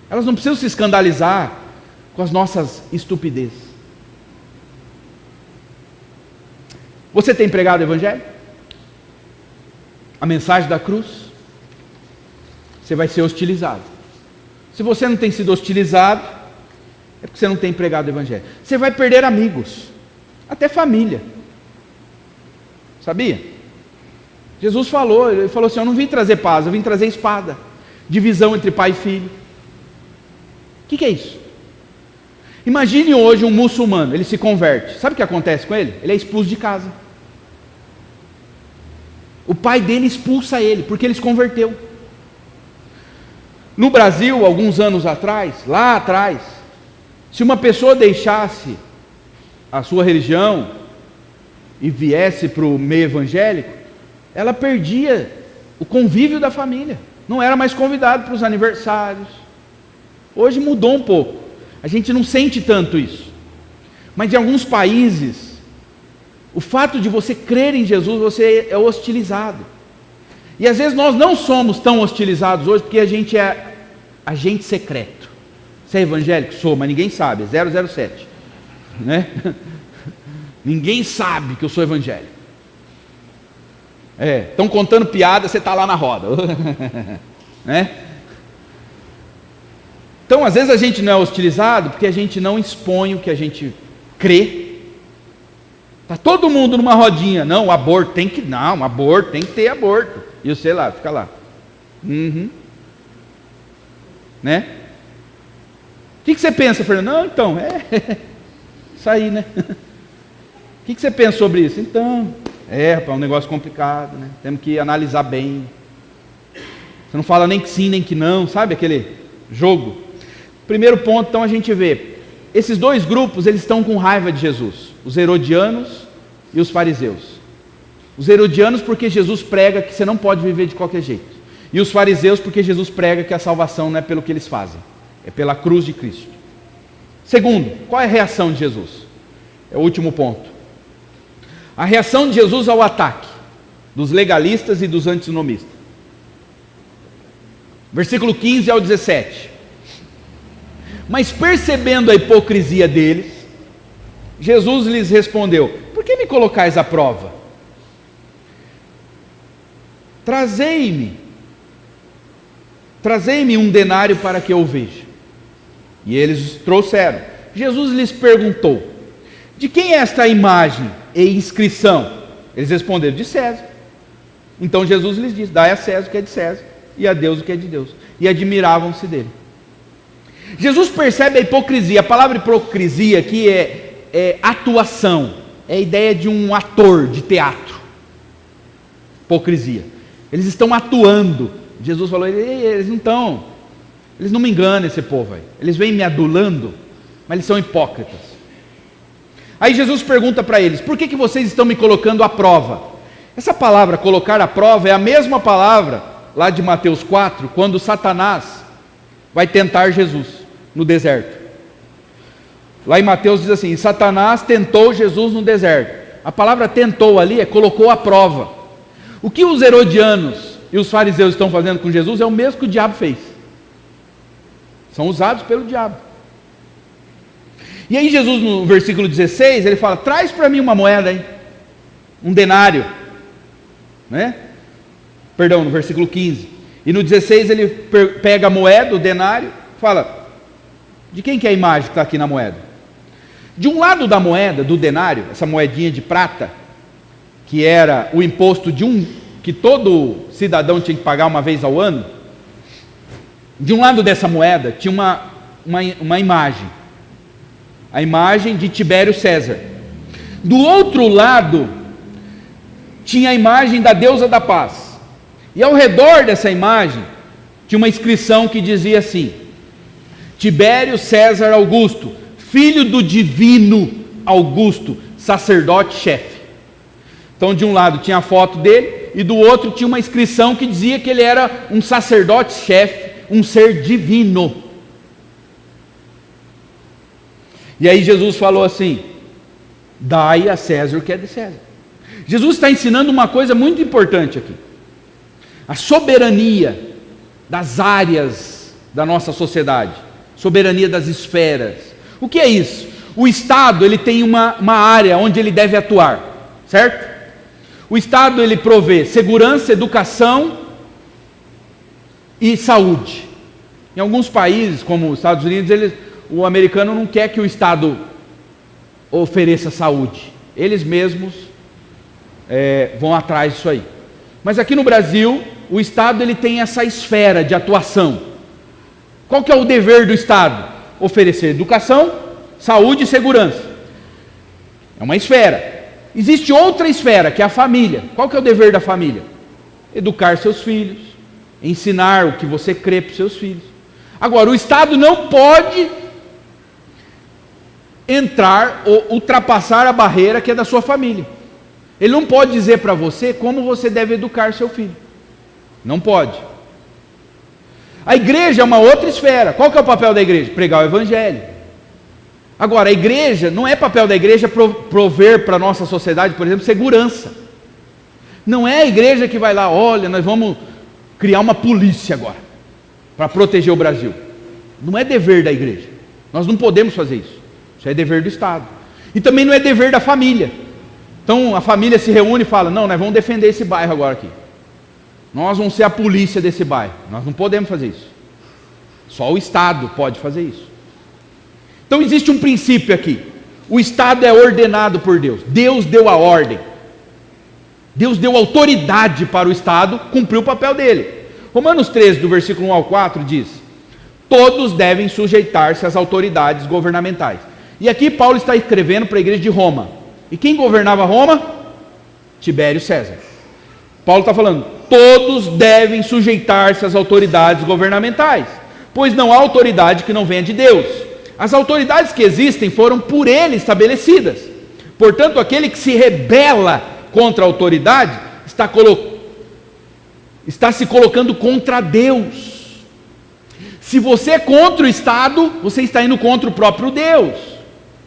Elas não precisam se escandalizar com as nossas estupidezes. Você tem pregado o evangelho? A mensagem da cruz? Você vai ser hostilizado. Se você não tem sido hostilizado, é porque você não tem pregado o evangelho. Você vai perder amigos, até família. Sabia? Jesus falou, ele falou assim: eu não vim trazer paz, eu vim trazer espada, divisão entre pai e filho. O que é isso? Imagine hoje um muçulmano, ele se converte, sabe o que acontece com ele? Ele é expulso de casa. O pai dele expulsa ele, porque ele se converteu. No Brasil, alguns anos atrás, lá atrás, se uma pessoa deixasse a sua religião e viesse para o meio evangélico, ela perdia o convívio da família, não era mais convidado para os aniversários. Hoje mudou um pouco, a gente não sente tanto isso, mas em alguns países, o fato de você crer em Jesus, você é hostilizado. E às vezes nós não somos tão hostilizados hoje, porque a gente é agente secreto. Você é evangélico? Sou, mas ninguém sabe, é 007, né? Ninguém sabe que eu sou evangélico. Estão contando piada, você está lá na roda, né? Então às vezes a gente não é hostilizado, porque a gente não expõe o que a gente crê. Está todo mundo numa rodinha, não, aborto tem que, não, aborto tem que ter aborto. E eu sei lá, fica lá. Né? O que você pensa, Fernando? Não, então, isso aí, né? O que você pensa sobre isso? Então, rapaz, é um negócio complicado, né? Temos que analisar bem. Você não fala nem que sim, nem que não, sabe aquele jogo? Primeiro ponto, então a gente vê, esses dois grupos, eles estão com raiva de Jesus, os herodianos e os fariseus. Os herodianos porque Jesus prega que você não pode viver de qualquer jeito, e os fariseus porque Jesus prega que a salvação não é pelo que eles fazem, é pela cruz de Cristo. Segundo, qual é a reação de Jesus? É o último ponto. A reação de Jesus ao ataque dos legalistas e dos antinomistas. Versículo 15 ao 17. Mas percebendo a hipocrisia deles, Jesus lhes respondeu: por que me colocais à prova? Trazei-me um denário para que eu veja. E eles trouxeram. Jesus lhes perguntou: de quem é esta imagem e inscrição? Eles responderam: de César. Então Jesus lhes disse: dai a César o que é de César, e a Deus o que é de Deus. E admiravam-se dele. Jesus percebe a hipocrisia. A palavra hipocrisia aqui é atuação, é a ideia de um ator de teatro. Hipocrisia. Eles estão atuando. Jesus falou: eles não me enganam, esse povo aí. Eles vêm me adulando, mas eles são hipócritas. Aí Jesus pergunta para eles: por que vocês estão me colocando à prova? Essa palavra, colocar à prova, é a mesma palavra lá de Mateus 4, quando Satanás vai tentar Jesus no deserto. Lá em Mateus diz assim: Satanás tentou Jesus no deserto. A palavra tentou ali é colocou à prova. O que os herodianos e os fariseus estão fazendo com Jesus é o mesmo que o diabo fez. São usados pelo diabo. E aí Jesus, no versículo 16, ele fala: traz para mim uma moeda aí, um denário, né? Perdão, no versículo 15. E no 16 ele pega a moeda, o denário, fala: de quem que é a imagem que está aqui na moeda? De um lado da moeda, do denário, essa moedinha de prata, que era o imposto que todo cidadão tinha que pagar uma vez ao ano, de um lado dessa moeda tinha uma imagem, a imagem de Tibério César. Do outro lado tinha a imagem da deusa da paz, e ao redor dessa imagem tinha uma inscrição que dizia assim: Tibério César Augusto, filho do divino Augusto, sacerdote-chefe. Então de um lado tinha a foto dele, e do outro tinha uma inscrição que dizia que ele era um sacerdote-chefe, um ser divino. E aí Jesus falou assim: dai a César o que é de César. Jesus está ensinando uma coisa muito importante aqui: a soberania das áreas da nossa sociedade, soberania das esferas. O que é isso? O Estado, ele tem uma área onde ele deve atuar, certo? O Estado, ele provê segurança, educação e saúde. Em alguns países, como os Estados Unidos, o americano não quer que o Estado ofereça saúde. Eles mesmos vão atrás disso aí. Mas aqui no Brasil, o Estado ele tem essa esfera de atuação. Qual que é o dever do Estado? Oferecer educação, saúde e segurança. É uma esfera. Existe outra esfera, que é a família. Qual que é o dever da família? Educar seus filhos, ensinar o que você crê para os seus filhos. Agora, o Estado não pode entrar ou ultrapassar a barreira que é da sua família. Ele não pode dizer para você como você deve educar seu filho. Não pode. A igreja é uma outra esfera. Qual que é o papel da igreja? Pregar o evangelho. Agora, a igreja, não é papel da igreja prover para a nossa sociedade, por exemplo, segurança. Não é a igreja que vai lá: olha, nós vamos criar uma polícia agora, para proteger o Brasil. Não é dever da igreja. Nós não podemos fazer isso. Isso é dever do Estado. E também não é dever da família. Então a família se reúne e fala: não, nós vamos defender esse bairro agora aqui. Nós vamos ser a polícia desse bairro. Nós não podemos fazer isso. Só o Estado pode fazer isso. Então existe um princípio aqui: o Estado é ordenado por Deus. Deus deu a ordem. Deus deu autoridade para o Estado cumprir o papel dele. Romanos 13, do versículo 1 ao 4 diz: todos devem sujeitar-se às autoridades governamentais. E aqui Paulo está escrevendo para a igreja de Roma. E quem governava Roma? Tibério César. Paulo está falando: todos devem sujeitar-se às autoridades governamentais, pois não há autoridade que não venha de Deus. As autoridades que existem foram por Ele estabelecidas. Portanto, aquele que se rebela contra a autoridade está se colocando contra Deus. Se você é contra o Estado, você está indo contra o próprio Deus,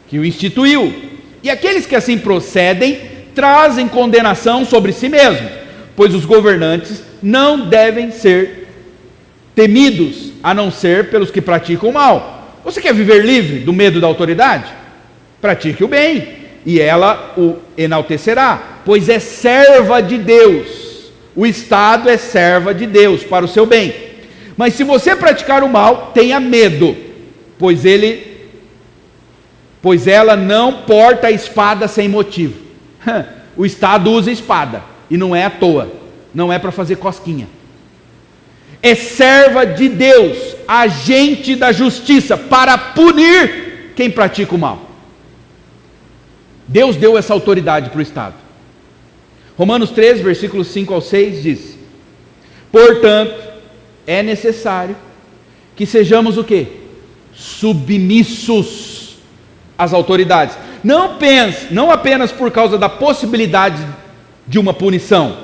que o instituiu. E aqueles que assim procedem, trazem condenação sobre si mesmos, pois os governantes não devem ser temidos, a não ser pelos que praticam o mal. Você quer viver livre do medo da autoridade? Pratique o bem, e ela o enaltecerá, pois é serva de Deus. O Estado é serva de Deus para o seu bem. Mas se você praticar o mal, tenha medo, pois ela não porta a espada sem motivo. O Estado usa espada, e não é à toa, não é para fazer cosquinha. É serva de Deus, agente da justiça, para punir quem pratica o mal. Deus deu essa autoridade para o Estado. Romanos 13, versículos 5 ao 6 diz: portanto, é necessário que sejamos o quê? Submissos às autoridades. Não apenas por causa da possibilidade de uma punição,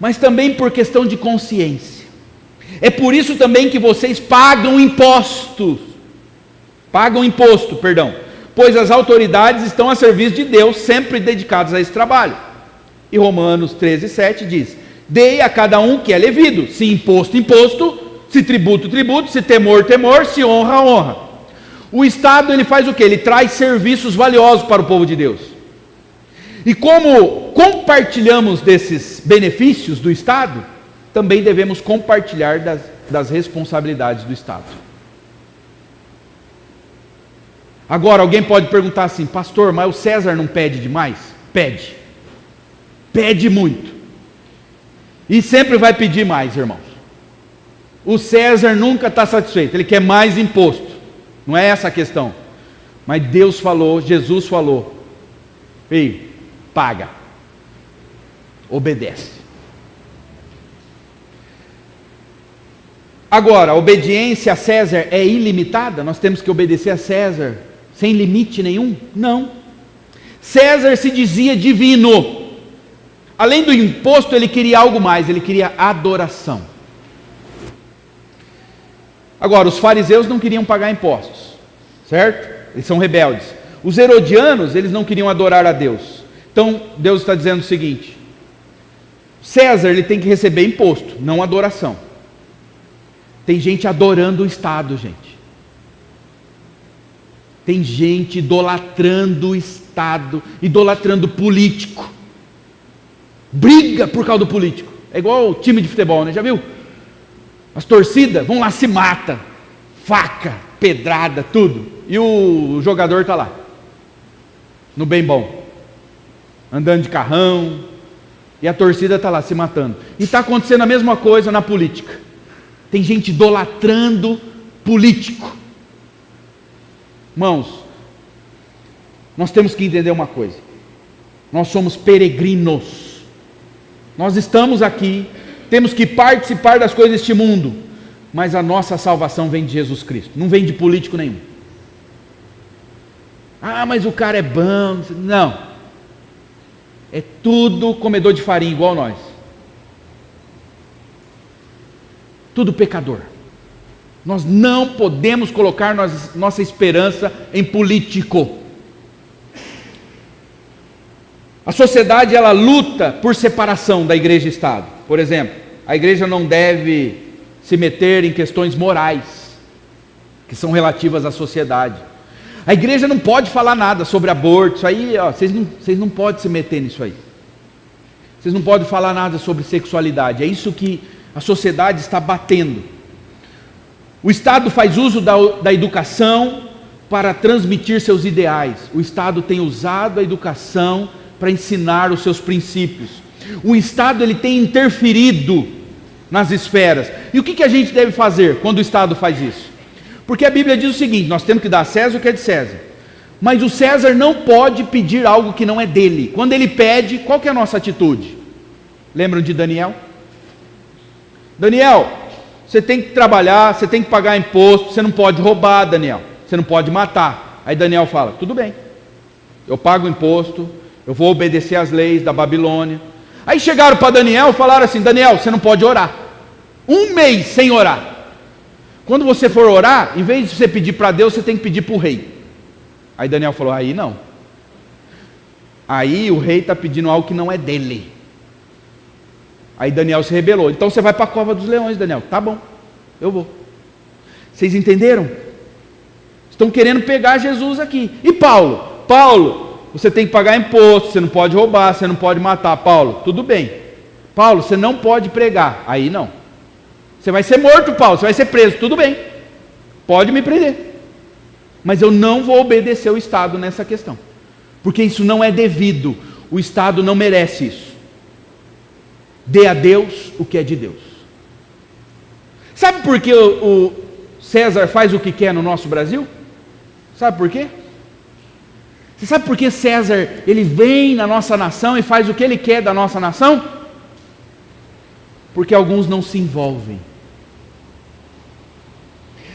mas também por questão de consciência. É por isso também que vocês pagam imposto, pois as autoridades estão a serviço de Deus, sempre dedicadas a esse trabalho. E Romanos 13, 7 diz: dei a cada um que é devido, se imposto, imposto, se tributo, tributo, se temor, temor, se honra, honra. O Estado, ele faz o quê? Ele traz serviços valiosos para o povo de Deus. E como compartilhamos desses benefícios do Estado, também devemos compartilhar das responsabilidades do Estado. Agora, alguém pode perguntar assim: pastor, mas o César não pede demais? Pede muito, e sempre vai pedir mais, irmãos. O César nunca está satisfeito, ele quer mais imposto, não é essa a questão. Mas Deus falou, Jesus falou: ei, paga, obedece. Agora, a obediência a César é ilimitada? Nós temos que obedecer a César sem limite nenhum? Não. César se dizia divino. Além do imposto, ele queria algo mais, ele queria adoração. Agora, os fariseus não queriam pagar impostos, certo? Eles são rebeldes. Os herodianos, eles não queriam adorar a Deus. Então, Deus está dizendo o seguinte: César, ele tem que receber imposto, não adoração. Tem gente adorando o Estado, gente. Tem gente idolatrando o Estado, idolatrando o político. Briga por causa do político. É igual o time de futebol, né? Já viu? As torcidas vão lá, se mata, faca, pedrada, tudo. E o jogador está lá, no bem bom, andando de carrão, e a torcida está lá se matando. E está acontecendo a mesma coisa na política. Tem gente idolatrando político. Irmãos, nós temos que entender uma coisa: nós somos peregrinos. Nós estamos aqui, temos que participar das coisas deste mundo, mas a nossa salvação vem de Jesus Cristo, não vem de político nenhum. Ah, mas o cara é bom. Não, é tudo comedor de farinha igual nós, tudo pecador. Nós não podemos colocar nossa esperança em político. A sociedade, ela luta por separação da igreja e Estado. Por exemplo, a igreja não deve se meter em questões morais, que são relativas à sociedade. A igreja não pode falar nada sobre aborto. Isso aí, ó, vocês não podem se meter nisso aí. Vocês não podem falar nada sobre sexualidade. É isso que a sociedade está batendo. O Estado faz uso da educação para transmitir seus ideais. O Estado tem usado a educação para ensinar os seus princípios. O Estado, ele tem interferido nas esferas. E o que a gente deve fazer quando o Estado faz isso? Porque a Bíblia diz o seguinte: nós temos que dar a César o que é de César. Mas o César não pode pedir algo que não é dele. Quando ele pede, qual que é a nossa atitude? Lembram de Daniel? Daniel, você tem que trabalhar, você tem que pagar imposto, você não pode roubar, Daniel, você não pode matar. Aí Daniel fala, tudo bem, eu pago o imposto, eu vou obedecer às leis da Babilônia. Aí chegaram para Daniel e falaram assim, Daniel, você não pode orar, 1 mês sem orar. Quando você for orar, em vez de você pedir para Deus, você tem que pedir para o rei. Aí Daniel falou, aí não, aí o rei está pedindo algo que não é dele. Aí Daniel se rebelou, então você vai para a cova dos leões, Daniel. Tá bom, eu vou. Vocês entenderam? Estão querendo pegar Jesus aqui. E Paulo? Paulo, você tem que pagar imposto, você não pode roubar, você não pode matar. Paulo, tudo bem. Paulo, você não pode pregar. Aí não. Você vai ser morto, Paulo, você vai ser preso, tudo bem. Pode me prender. Mas eu não vou obedecer o Estado nessa questão. Porque isso não é devido. O Estado não merece isso. Dê a Deus o que é de Deus. Sabe por que o César faz o que quer no nosso Brasil? Sabe por quê? Você sabe por que César, ele vem na nossa nação e faz o que ele quer da nossa nação? Porque alguns não se envolvem.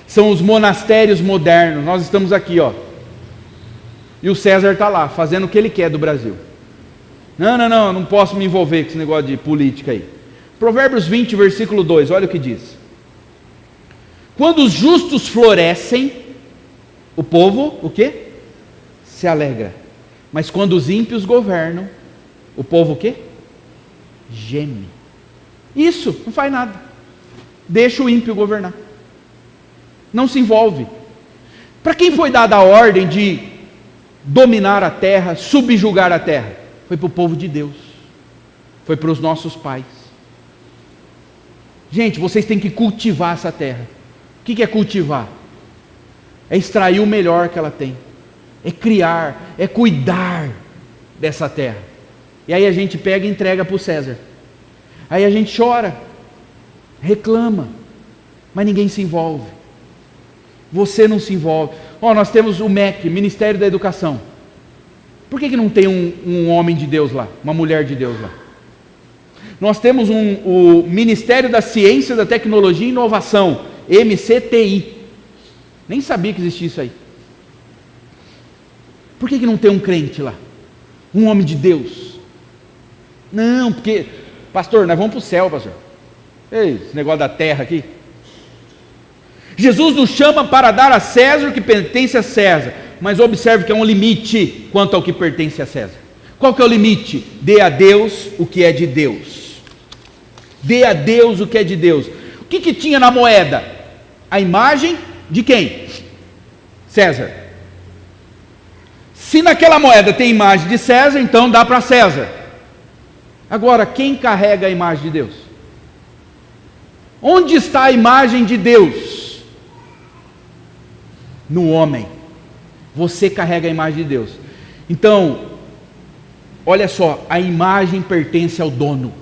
São os monastérios modernos. Nós estamos aqui, ó. E o César está lá, fazendo o que ele quer do Brasil. Não posso me envolver com esse negócio de política aí. Provérbios 20, versículo 2, olha o que diz. Quando os justos florescem, o povo, o quê? Se alegra. Mas quando os ímpios governam, o povo o quê? Geme. Isso, não faz nada. Deixa o ímpio governar. Não se envolve. Para quem foi dada a ordem de dominar a terra, subjugar a terra? Foi para o povo de Deus, foi para os nossos pais. Gente, vocês têm que cultivar essa terra. O que é cultivar? É extrair o melhor que ela tem, é criar, é cuidar dessa terra. E aí a gente pega e entrega para o César. Aí a gente chora, reclama, mas ninguém se envolve. Você não se envolve. Nós temos o MEC, Ministério da Educação. Por que não tem um homem de Deus lá, uma mulher de Deus lá? Nós temos o Ministério da Ciência, da Tecnologia e Inovação, MCTI. Nem sabia que existia isso aí. Por que não tem um crente lá? Um homem de Deus? Não, porque, pastor, nós vamos para o céu, pastor. Ei, esse negócio da terra aqui. Jesus nos chama para dar a César o que pertence a César, mas observe que há um limite quanto ao que pertence a César. Qual que é o limite? Dê a Deus o que é de Deus. Dê a Deus o que é de Deus. O que tinha na moeda? A imagem de quem? César. Se naquela moeda tem imagem de César, então dá para César. Agora, quem carrega a imagem de Deus? Onde está a imagem de Deus? No homem. Você carrega a imagem de Deus. Então, olha só, a imagem pertence ao dono.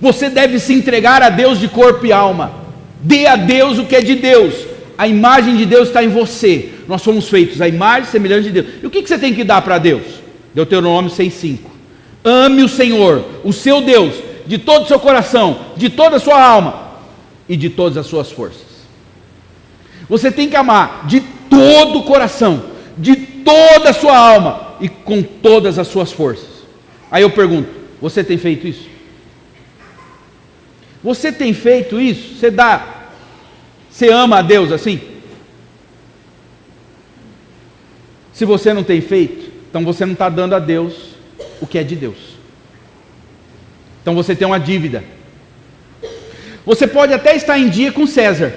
Você deve se entregar a Deus de corpo e alma. Dê a Deus o que é de Deus. A imagem de Deus está em você. Nós somos feitos a imagem e semelhança de Deus. E o que você tem que dar para Deus? Deuteronômio 6,5. Ame o Senhor, o seu Deus, de todo o seu coração, de toda a sua alma e de todas as suas forças. Você tem que amar de todo o coração, de toda a sua alma e com todas as suas forças. Aí eu pergunto, você tem feito isso? Você tem feito isso? Você ama a Deus assim? Se você não tem feito, então você não está dando a Deus o que é de Deus. Então você tem uma dívida. Você pode até estar em dia com César,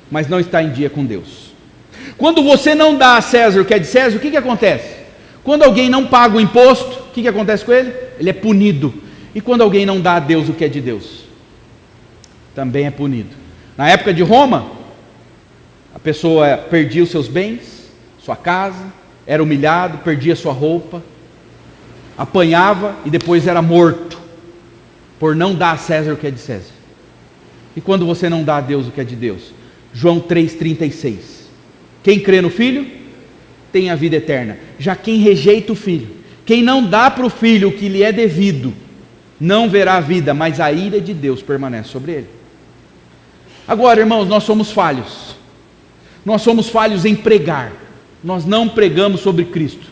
mas não está em dia com Deus. Quando você não dá a César o que é de César, o que acontece? Quando alguém não paga o imposto, o que acontece com ele? Ele é punido. E quando alguém não dá a Deus o que é de Deus? Também é punido. Na época de Roma, a pessoa perdia os seus bens, sua casa, era humilhado, perdia sua roupa, apanhava e depois era morto, por não dar a César o que é de César. E quando você não dá a Deus o que é de Deus? João 3,36. Quem crê no Filho, tem a vida eterna. Já quem rejeita o Filho, quem não dá para o Filho o que lhe é devido, não verá a vida, mas a ira de Deus permanece sobre ele. Agora, irmãos, nós somos falhos. Nós somos falhos em pregar. Nós não pregamos sobre Cristo,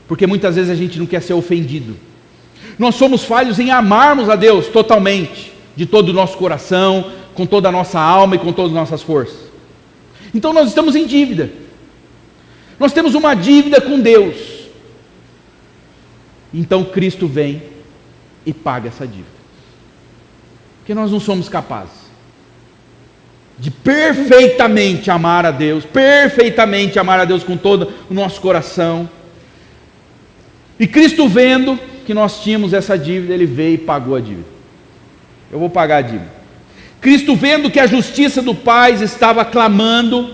porque muitas vezes a gente não quer ser ofendido. Nós somos falhos em amarmos a Deus totalmente, de todo o nosso coração, com toda a nossa alma e com todas as nossas forças. Então nós estamos em dívida. Nós temos uma dívida com Deus. Então Cristo vem e paga essa dívida. Porque nós não somos capazes de perfeitamente amar a Deus, com todo o nosso coração. E Cristo, vendo que nós tínhamos essa dívida, Ele veio e pagou a dívida. Eu vou pagar a dívida. Cristo, vendo que a justiça do Pai estava clamando,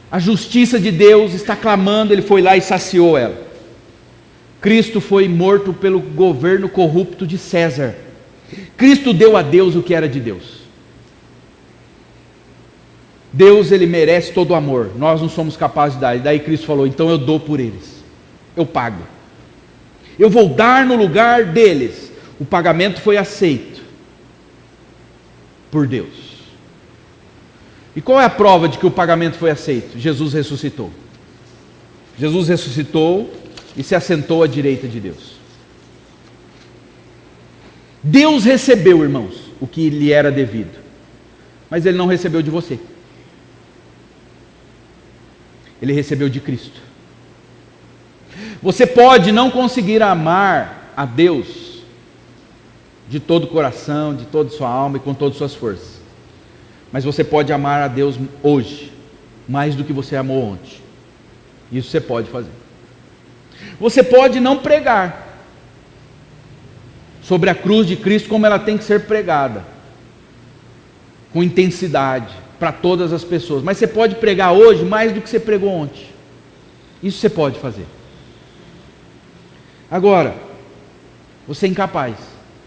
a justiça de Deus está clamando, Ele foi lá e saciou ela. Cristo foi morto pelo governo corrupto de César. Cristo deu a Deus o que era de Deus. Deus, Ele merece todo o amor, nós não somos capazes de dar. E daí Cristo falou: então eu dou por eles, eu pago, eu vou dar no lugar deles. O pagamento foi aceito por Deus. E qual é a prova de que o pagamento foi aceito? Jesus ressuscitou. Jesus ressuscitou e se assentou à direita de Deus. Deus recebeu, irmãos, o que lhe era devido, mas Ele não recebeu de você. Ele recebeu de Cristo. Você pode não conseguir amar a Deus de todo o coração, de toda a sua alma e com todas as suas forças, mas você pode amar a Deus hoje mais do que você amou ontem. Isso você pode fazer. Você pode não pregar sobre a cruz de Cristo como ela tem que ser pregada, com intensidade, para todas as pessoas, mas você pode pregar hoje mais do que você pregou ontem. Isso você pode fazer. Agora, você é incapaz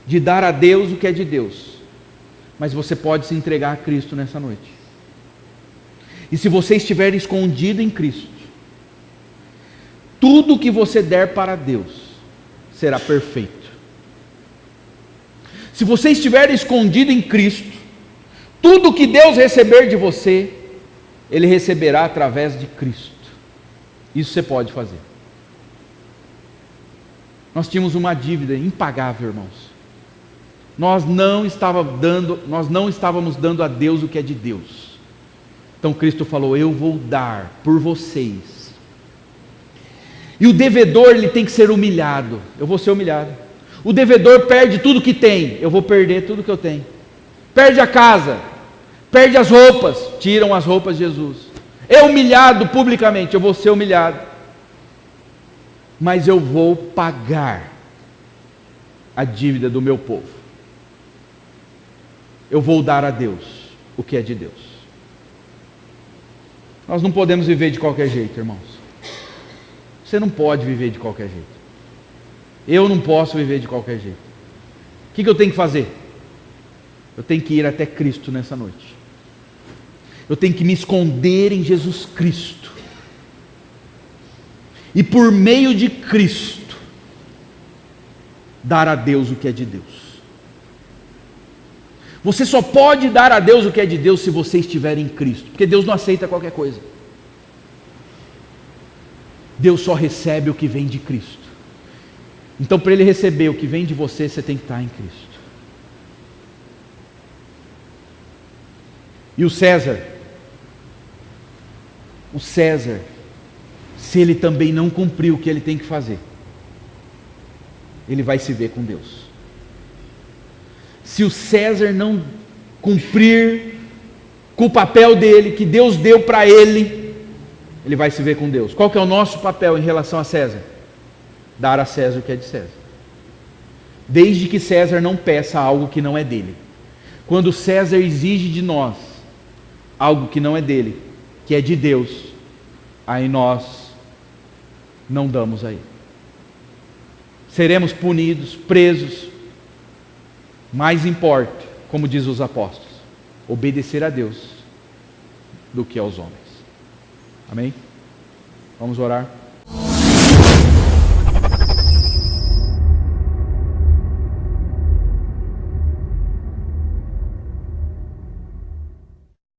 de dar a Deus o que é de Deus, mas você pode se entregar a Cristo nessa noite. E se você estiver escondido em Cristo, tudo que você der para Deus será perfeito. Se você estiver escondido em Cristo, tudo que Deus receber de você, Ele receberá através de Cristo. Isso você pode fazer. Nós tínhamos uma dívida impagável, irmãos. Nós não estávamos dando a Deus o que é de Deus. Então Cristo falou: eu vou dar por vocês. E o devedor, ele tem que ser humilhado. Eu vou ser humilhado. O devedor perde tudo que tem. Eu vou perder tudo que eu tenho. Perde a casa, perde as roupas, tiram as roupas de Jesus. É humilhado publicamente, eu vou ser humilhado, mas eu vou pagar a dívida do meu povo. Eu vou dar a Deus o que é de Deus. Nós não podemos viver de qualquer jeito, irmãos. Você não pode viver de qualquer jeito. Eu não posso viver de qualquer jeito. O que eu tenho que fazer? Eu tenho que ir até Cristo nessa noite. Eu tenho que me esconder em Jesus Cristo. E por meio de Cristo, dar a Deus o que é de Deus. Você só pode dar a Deus o que é de Deus se você estiver em Cristo. Porque Deus não aceita qualquer coisa. Deus só recebe o que vem de Cristo. Então, para Ele receber o que vem de você, você tem que estar em Cristo. E o César, se ele também não cumprir o que ele tem que fazer, ele vai se ver com Deus. Se o César não cumprir com o papel dele, que Deus deu para ele, ele vai se ver com Deus. Qual que é o nosso papel em relação a César? Dar a César o que é de César. Desde que César não peça algo que não é dele. Quando César exige de nós algo que não é dele, que é de Deus, aí nós não damos a ele. Seremos punidos, presos. Mais importa, como diz os apóstolos, obedecer a Deus do que aos homens. Amém? Vamos orar.